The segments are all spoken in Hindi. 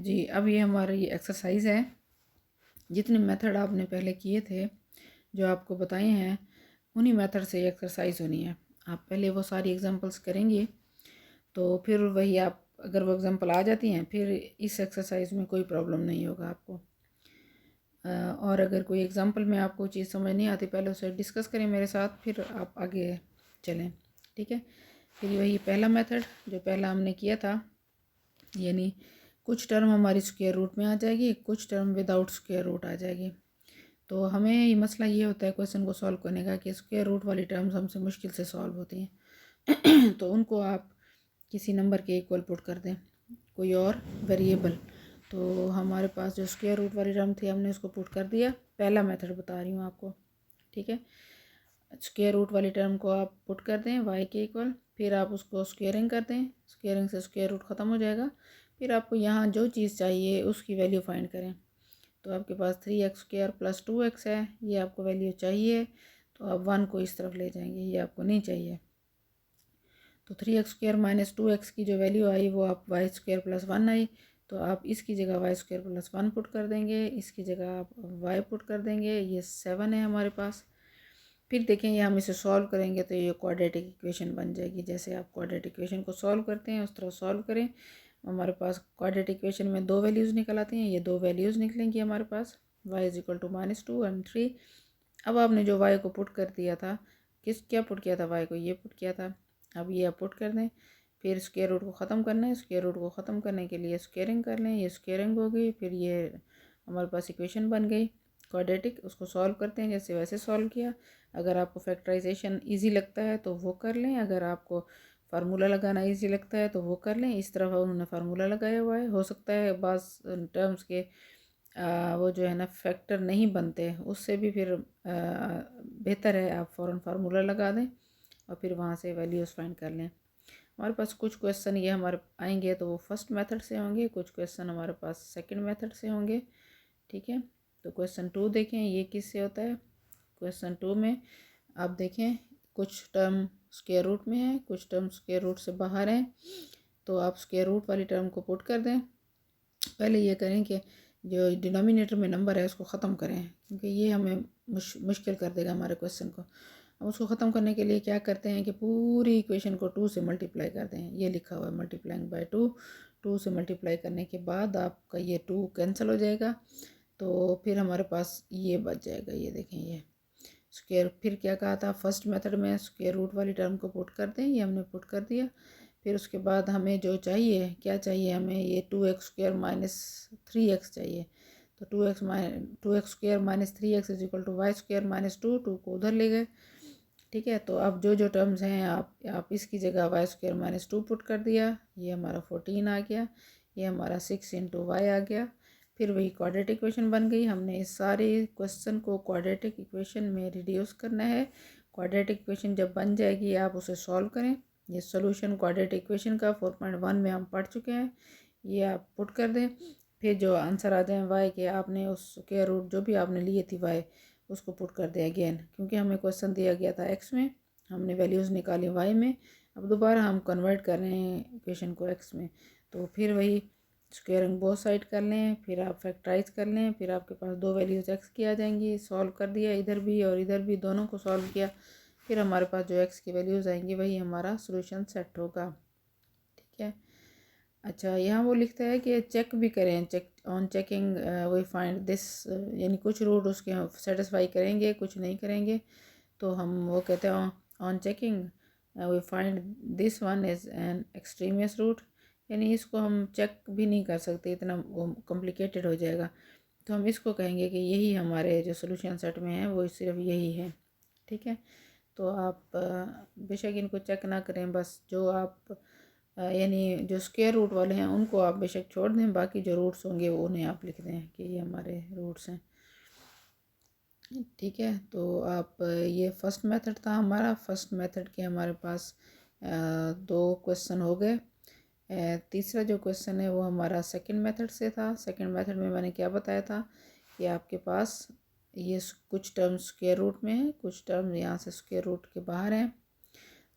जी, अब ये हमारा ये एक्सरसाइज़ है। जितने मेथड आपने पहले किए थे, जो आपको बताए हैं, उन्हीं मेथड से ये एक्सरसाइज़ होनी है। आप पहले वो सारी एग्ज़ाम्पल्स करेंगे, तो फिर वही आप अगर वो एग्ज़ाम्पल आ जाती हैं, फिर इस एक्सरसाइज़ में कोई प्रॉब्लम नहीं होगा आपको। और अगर कोई एग्ज़ाम्पल में आपको चीज़ समझ नहीं आती, पहले उसे डिस्कस करें मेरे साथ, फिर आप आगे चलें, ठीक है। फिर वही पहला मेथड जो पहला हमने किया था, यानी कुछ टर्म हमारी स्क्वायर रूट में आ जाएगी, कुछ टर्म विदाउट स्क्वायर रूट आ जाएगी। तो हमें ये मसला ये होता है क्वेश्चन को सॉल्व करने का कि स्क्वायर रूट वाली टर्म्स हमसे मुश्किल से सॉल्व होती हैं। तो उनको आप किसी नंबर के इक्वल पुट कर दें, कोई और वेरिएबल। तो हमारे पास जो स्क्वायर रूट वाली टर्म थी, हमने उसको पुट कर दिया। पहला मेथड बता रही हूँ आपको, ठीक है। स्क्वायर रूट वाली टर्म को आप पुट कर दें वाई के इक्वल, फिर आप उसको स्क्वेयरिंग कर दें, स्क्वेयरिंग से स्क्वायर रूट ख़त्म हो जाएगा। फिर आपको यहाँ जो चीज़ चाहिए उसकी वैल्यू फाइंड करें। तो आपके पास 3x² + 2x है, ये आपको वैल्यू चाहिए, तो आप 1 को इस तरफ ले जाएंगे, ये आपको नहीं चाहिए। तो 3x² - 2x की जो वैल्यू आई वो आप y² + 1 आई, तो आप इसकी जगह y² + 1 पुट कर देंगे, इसकी जगह आप y पुट कर देंगे। ये 7 है हमारे पास। फिर देखें ये हम इसे सॉल्व करेंगे तो ये क्वाड्रेटिक इक्वेशन बन जाएगी। जैसे आप क्वाड्रेटिक इक्वेशन को सॉल्व करते हैं उस तरह सॉल्व करें। हमारे पास क्वाड्रेटिक इक्वेशन में दो वैल्यूज़ निकल आती हैं, ये दो वैल्यूज़ निकलेंगी हमारे पास, y = -2 और 3। अब आपने जो y को पुट कर दिया था, क्या पुट किया था, y को ये पुट किया था। अब ये आप पुट कर दें, फिर स्क्वायर रूट को ख़त्म करना है। स्क्वायर रूट को ख़त्म करने के लिए स्क्वेयरिंग कर लें, ये स्क्वेयरिंग हो गई, फिर ये हमारे पास इक्वेशन बन गई क्वाड्रेटिक। उसको सॉल्व करते हैं जैसे वैसे सॉल्व किया। अगर आपको फैक्टराइजेशन इजी लगता है तो वो कर लें, अगर आपको फार्मूला लगाना इजी लगता है तो वो कर लें। इस तरफ उन्होंने फार्मूला लगाया हुआ है, हो सकता है बाज़ टर्म्स के वो जो है ना फैक्टर नहीं बनते, उससे भी फिर बेहतर है आप फ़ौरन फार्मूला लगा दें और फिर वहाँ से वैल्यूज़ फाइंड कर लें। हमारे पास कुछ क्वेश्चन ये हमारे आएंगे तो वो फर्स्ट मेथड से होंगे, कुछ क्वेश्चन हमारे पास सेकंड मेथड से होंगे, ठीक है। तो क्वेश्चन 2 देखें, ये किससे होता है। क्वेश्चन 2 में आप देखें कुछ टर्म स्क्वायर रूट में है, कुछ टर्म स्क्वायर रूट से बाहर हैं, तो आप स्क्वायर रूट वाली टर्म को पुट कर दें। पहले ये करें कि जो डिनोमिनेटर में नंबर है उसको ख़त्म करें, क्योंकि ये हमें मुश्किल कर देगा हमारे क्वेश्चन को। अब उसको ख़त्म करने के लिए क्या करते हैं कि पूरी इक्वेशन को 2 से मल्टीप्लाई कर दें। ये लिखा हुआ है मल्टीप्लाइंग बाय 2। 2 से मल्टीप्लाई करने के बाद आपका ये 2 कैंसिल हो जाएगा, तो फिर हमारे पास ये बच जाएगा। ये देखें ये स्क्वायर, फिर क्या कहा था फर्स्ट मेथड में स्क्वायर रूट वाली टर्म को पुट कर दें, ये हमने पुट कर दिया। फिर उसके बाद हमें जो चाहिए, क्या चाहिए हमें, ये 2x² - 3x चाहिए। तो 2x² - 3x = y² - 2, 2 को उधर ले गए, ठीक है। तो अब जो जो टर्म्स हैं आप इसकी जगह y² - 2 पुट कर दिया, ये हमारा 14 आ गया, ये हमारा 6 × y आ गया। फिर वही क्वाड्रेटिक इक्वेशन बन गई। हमने इस सारे क्वेश्चन को क्वाड्रेटिक इक्वेशन में रिड्यूस करना है। क्वाड्रेटिक इक्वेशन जब बन जाएगी आप उसे सॉल्व करें। ये सॉल्यूशन क्वाड्रेटिक इक्वेशन का 4.1 में हम पढ़ चुके हैं, ये आप पुट कर दें। फिर जो आंसर आ जाए वाई के, आपने उस स्क्वायर रूट जो भी आपने लिए थी वाई उसको पुट कर दें अगेन, क्योंकि हमें क्वेश्चन दिया गया था एक्स में, हमने वैल्यूज़ निकाली वाई में। अब दोबारा हम कन्वर्ट कर रहे हैं इक्वेशन को एक्स में, तो फिर वही स्क्वेयरिंग बोथ साइड कर लें, फिर आप फैक्टराइज कर लें, फिर आपके पास दो वैल्यूज़ एक्स की आ जाएंगी। सॉल्व कर दिया, इधर भी और इधर भी दोनों को सॉल्व किया, फिर हमारे पास जो एक्स की वैल्यूज़ आएंगी वही हमारा सोल्यूशन सेट होगा, ठीक है। अच्छा, यहाँ वो लिखता है कि चेक भी करें, check on checking we find this, यानी कुछ रूट उसके हम सेटिस्फाई करेंगे, कुछ नहीं करेंगे। तो हम वो कहते हैं on checking we find this one is an extraneous root, यानी इसको हम चेक भी नहीं कर सकते, इतना वो कॉम्प्लिकेटेड हो जाएगा। तो हम इसको कहेंगे कि यही हमारे जो सोल्यूशन सेट में है वो सिर्फ यही है, ठीक है। तो आप बेशक इनको चेक ना करें, बस जो आप यानी जो स्क्वायर रूट वाले हैं उनको आप बेशक छोड़ दें, बाकी जो रूट्स होंगे वो उन्हें आप लिख दें कि ये हमारे रूट्स हैं, ठीक है। तो आप ये फर्स्ट मेथड था हमारा। फर्स्ट मेथड के हमारे पास दो क्वेश्चन हो गए। तीसरा जो क्वेश्चन है वो हमारा सेकंड मेथड से था। सेकंड मेथड में मैंने क्या बताया था कि आपके पास ये कुछ टर्म स्क्वायर रूट में है, कुछ टर्म यहाँ से स्क्वायर रूट के बाहर हैं,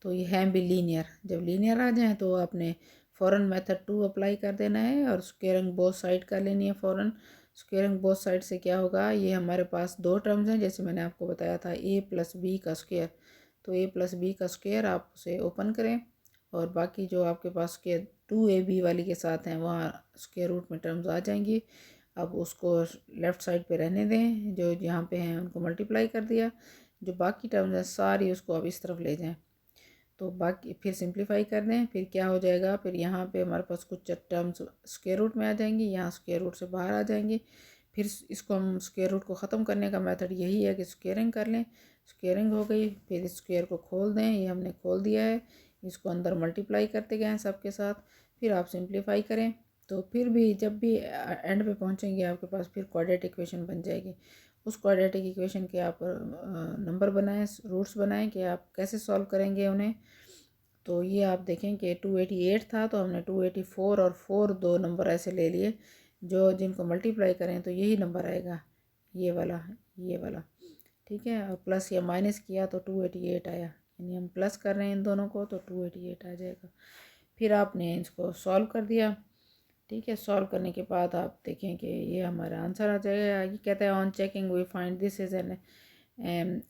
तो ये हैं भी लीनियर। जब लीनियर आ जाएँ तो आपने फ़ौरन मेथड 2 अप्लाई कर देना है और स्क्वेयरिंग बोथ साइड कर लेनी है फ़ौरन। स्क्वेयरिंग बोथ साइड से क्या होगा, ये हमारे पास दो टर्म्स हैं जैसे मैंने आपको बताया था, ए प्लस बी का स्क्वेयर। तो ए प्लस बी का स्क्वेयर आप उसे ओपन करें और बाकी जो आपके पास के 2ab वाली के साथ हैं वहाँ स्क्वेयर रूट में टर्म्स आ जाएंगी। अब उसको लेफ़्ट साइड पे रहने दें, जो यहाँ पे हैं उनको मल्टीप्लाई कर दिया, जो बाकी टर्म्स हैं सारी उसको अब इस तरफ ले जाएं। तो बाकी फिर सिंप्लीफाई कर दें, फिर क्या हो जाएगा, फिर यहाँ पे हमारे पास कुछ टर्म्स स्क्वायर रूट में आ जाएंगी, यहाँ स्क्वायर रूट से बाहर आ जाएंगी। फिर इसको हम स्क्वायर रूट को ख़त्म करने का मेथड यही है कि स्क्वेयरिंग कर लें। स्क्वेयरिंग हो गई, फिर इस स्क्वेयर को खोल दें, ये हमने खोल दिया है, इसको अंदर मल्टीप्लाई करते गए सबके साथ। फिर आप सिंप्लीफाई करें तो फिर भी जब भी एंड पे पहुँचेंगे आपके पास फिर क्वाड्रेटिक इक्वेशन बन जाएगी। उस क्वाड्रेटिक इक्वेशन के आप नंबर बनाएं, रूट्स बनाएं कि आप कैसे सॉल्व करेंगे उन्हें। तो ये आप देखें कि 288 था तो हमने 284 और 4 दो नंबर ऐसे ले लिए जो जिनको मल्टीप्लाई करें तो यही नंबर आएगा, ये वाला। ठीक है, और प्लस या माइनस किया तो 288 आया, यानी हम प्लस कर रहे हैं इन दोनों को तो 288 आ जाएगा। फिर आपने इसको सॉल्व कर दिया। ठीक है, सॉल्व करने के बाद आप देखें कि ये हमारा आंसर आ जाएगा। ये कहता है on checking we find this is an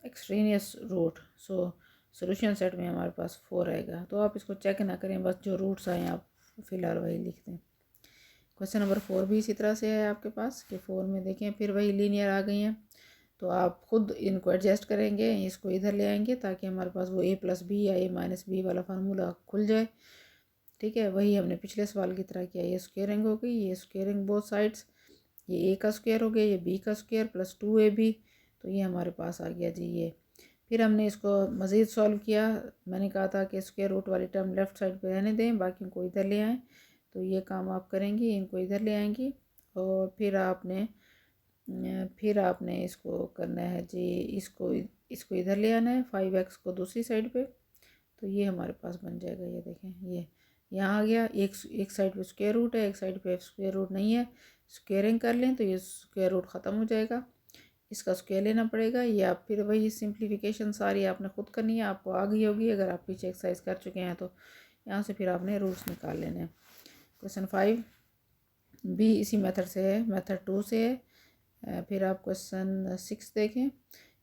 extraneous root, so solution set में हमारे पास 4 आएगा। तो आप इसको चेक ना करें, बस जो रूट्स आए आप फ़िलहाल वही लिख दें। क्वेश्चन नंबर 4 भी इसी तरह से है आपके पास कि 4 में देखें फिर वही लीनियर आ गई हैं, तो आप ख़ुद इनको एडजस्ट करेंगे, इसको इधर ले आएंगे ताकि हमारे पास वो a प्लस बी या a माइनस बी वाला फार्मूला खुल जाए। ठीक है, वही हमने पिछले सवाल की तरह किया। ये स्क्वेयरिंग हो गई, ये स्क्वेयरिंग बोथ साइड्स, ये a का स्क्वायर हो गया, ये b का स्क्वायर प्लस 2ab, तो ये हमारे पास आ गया जी ये। फिर हमने इसको मज़ीद सॉल्व किया। मैंने कहा था कि स्क्वायर रूट वाली टर्म लेफ़्ट साइड पे रहने दें, बाकी को इधर ले आएँ। तो ये काम आप करेंगी, इनको इधर ले आएंगी और फिर आपने इसको करना है जी, इसको इधर ले आना है, 5x को दूसरी साइड पे। तो ये हमारे पास बन जाएगा, ये देखें ये यहाँ आ गया। एक साइड पे स्क्वायर रूट है, एक साइड पे स्क्वायर रूट नहीं है। स्क्वेयरिंग कर लें तो ये स्क्वायर रूट ख़त्म हो जाएगा, इसका स्क्वायर लेना पड़ेगा। ये आप फिर वही सिंप्लीफिकेशन सारी आपने खुद करनी है, आपको आ गई होगी अगर आप पीछे एक्सरसाइज कर चुके हैं तो। यहाँ से फिर आपने रूट्स निकाल लेने हैं। क्वेश्चन 5 भी इसी मेथड से है, मेथड 2 से है। फिर आप क्वेश्चन 6 देखें,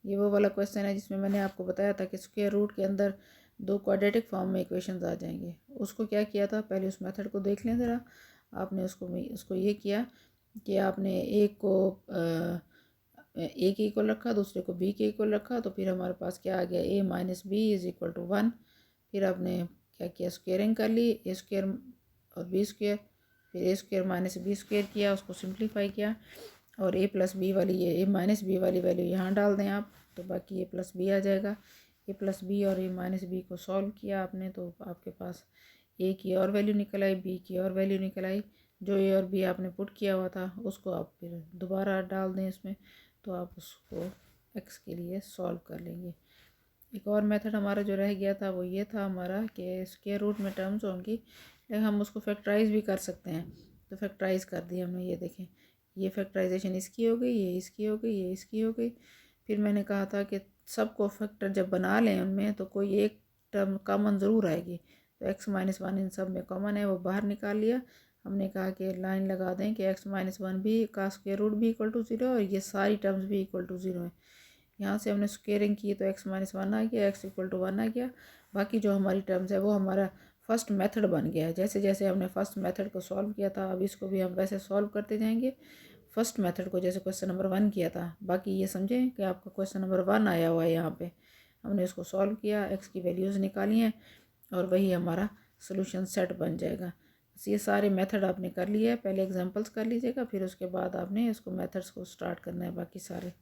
ये वो वाला क्वेश्चन है जिसमें मैंने आपको बताया था कि स्क्वायर रूट के अंदर दो क्वाड्रेटिक फॉर्म में इक्वेशंस आ जाएंगे। उसको क्या किया था, पहले उस मेथड को देख लें ज़रा। आपने उसको ये किया कि आपने एक को ए के इक्वल रखा, दूसरे को बी के इक्वल रखा, तो फिर हमारे पास क्या आ गया, a minus B is equal to 1। फिर आपने क्या किया, स्क्वेयरिंग कर ली, ए स्क्वेयर और बी स्क्वेयर, फिर A square minus B square किया, उसको सिंप्लीफाई किया और ए प्लस बी वाली ये ए माइनस बी वाली वैल्यू यहाँ डाल दें आप, तो बाकी ए प्लस बी आ जाएगा। ए प्लस बी और ए माइनस बी को सॉल्व किया आपने तो आपके पास ए की और वैल्यू निकल आई, बी की और वैल्यू निकल आई। जो ए और बी आपने पुट किया हुआ था उसको आप फिर दोबारा डाल दें इसमें, तो आप उसको एक्स के लिए सॉल्व कर लेंगे। एक और मेथड हमारा जो रह गया था वो ये था हमारा कि स्क्वायर रूट में टर्म्स होंगी लेकिन हम उसको फैक्टराइज भी कर सकते हैं। तो फैक्टराइज कर दिया हमने, ये देखें ये फैक्टराइजेशन इसकी हो गई, ये इसकी हो गई, ये इसकी हो गई। फिर मैंने कहा था कि सबको फैक्टर जब बना लें उनमें तो कोई एक टर्म कॉमन ज़रूर आएगी, तो x माइनस 1 इन सब में कॉमन है, वो बाहर निकाल लिया। हमने कहा कि लाइन लगा दें कि x माइनस 1 भी का स्क्वायर रूट भी इक्वल टू 0 और ये सारी टर्म्स भी इक्वल टू 0 है। यहाँ से हमने स्क्वेयरिंग की तो x माइनस 1 आ गया, x इक्वल टू 1 आ गया। बाकी जो हमारी टर्म्स है वो हमारा फर्स्ट मेथड बन गया है। जैसे जैसे हमने फर्स्ट मेथड को सॉल्व किया था अब इसको भी हम वैसे सॉल्व करते जाएंगे फर्स्ट मेथड को, जैसे क्वेश्चन नंबर 1 किया था। बाकी ये समझें कि आपका क्वेश्चन नंबर 1 आया हुआ है, यहाँ पे हमने इसको सॉल्व किया, x की वैल्यूज़ निकाली हैं और वही हमारा सोल्यूशन सेट बन जाएगा। बस ये सारे मेथड आपने कर लिए है, पहले एग्जांपल्स कर लीजिएगा फिर उसके बाद आपने इसको मेथड्स को स्टार्ट करना है बाकी सारे।